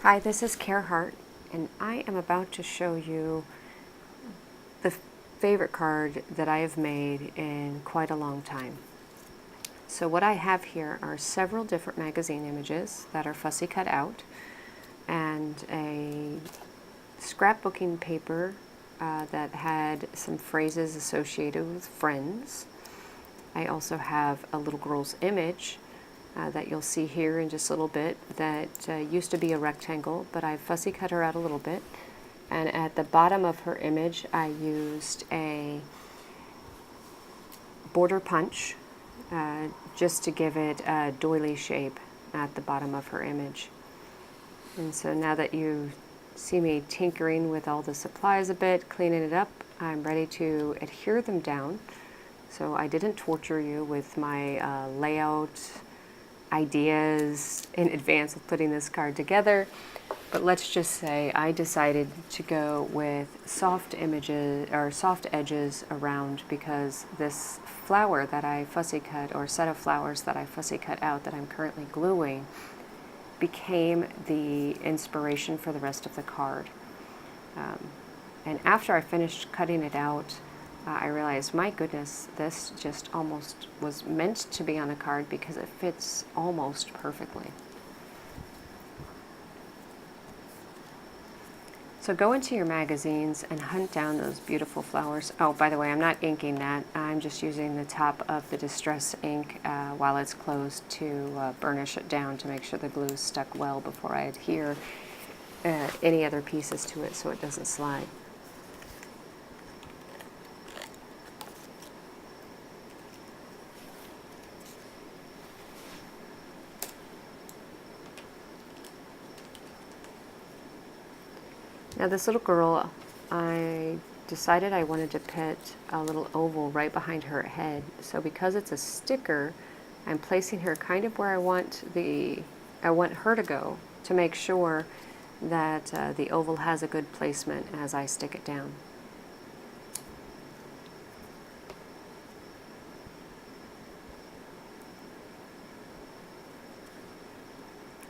Hi, this is Hart, and I am about to show you the favorite card that I have made in quite a long time. So what I have here are several different magazine images that are fussy cut out, and a scrapbooking paper that had some phrases associated with friends. I also have a little girl's image that you'll see here in just a little bit that used to be a rectangle, but I fussy cut her out a little bit. And at the bottom of her image I used a border punch just to give it a doily shape at the bottom of her image. And so now that you see me tinkering with all the supplies a bit, cleaning it up, I'm ready to adhere them down. So I didn't torture you with my layout ideas in advance of putting this card together, but let's just say I decided to go with soft images or soft edges around, because this flower that I fussy cut, or set of flowers that I fussy cut out that I'm currently gluing, became the inspiration for the rest of the card. And after I finished cutting it out, I realized, my goodness, this just almost was meant to be on a card because it fits almost perfectly. So go into your magazines and hunt down those beautiful flowers. Oh, by the way, I'm not inking that. I'm just using the top of the distress ink while it's closed to burnish it down to make sure the glue's stuck well before I adhere any other pieces to it so it doesn't slide. Now this little girl, I decided I wanted to put a little oval right behind her head. So because it's a sticker, I'm placing her kind of where I want her to go, to make sure that the oval has a good placement as I stick it down.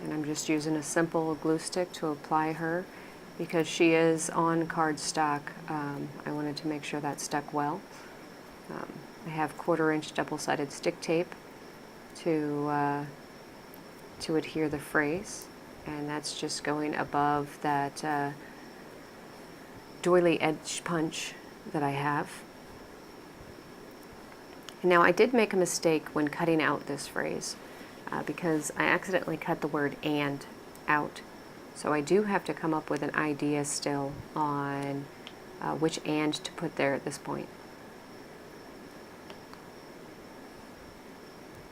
And I'm just using a simple glue stick to apply her. Because she is on cardstock, I wanted to make sure that stuck well. I have 1/4 inch double-sided stick tape to adhere the phrase, and that's just going above that doily edge punch that I have. Now I did make a mistake when cutting out this phrase because I accidentally cut the word "and" out. So I do have to come up with an idea still on which "and" to put there at this point.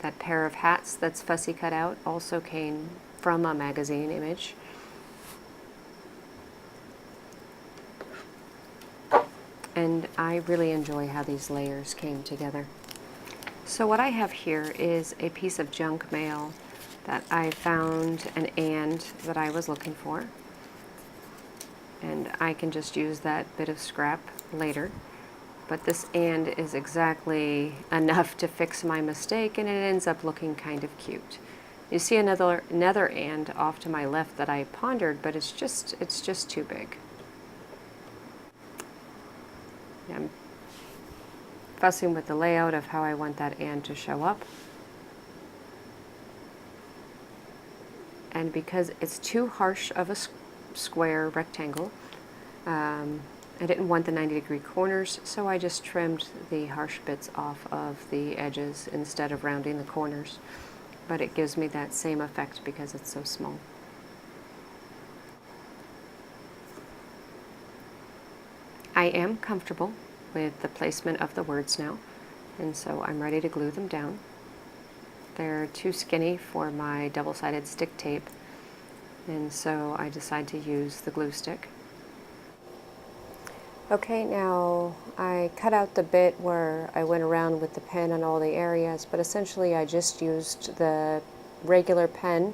That pair of hats that's fussy cut out also came from a magazine image. And I really enjoy how these layers came together. So what I have here is a piece of junk mail that I found an "and" that I was looking for, and I can just use that bit of scrap later, but this "and" is exactly enough to fix my mistake, and it ends up looking kind of cute. You see another "and" off to my left that I pondered, but it's just too big. I'm fussing with the layout of how I want that "and" to show up. And because it's too harsh of a square rectangle, I didn't want the 90-degree corners, so I just trimmed the harsh bits off of the edges instead of rounding the corners. But it gives me that same effect because it's so small. I am comfortable with the placement of the words now, and so I'm ready to glue them down. They're too skinny for my double-sided stick tape, and so I decide to use the glue stick. Okay, now I cut out the bit where I went around with the pen on all the areas, but essentially I just used the regular pen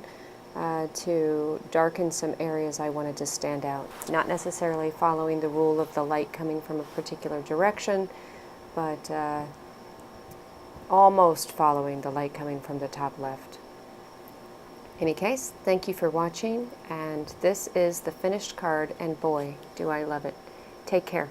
to darken some areas I wanted to stand out. Not necessarily following the rule of the light coming from a particular direction, but almost following the light coming from the top left. any case, thank you for watching, and this is the finished card, and boy, do I love it. Take care.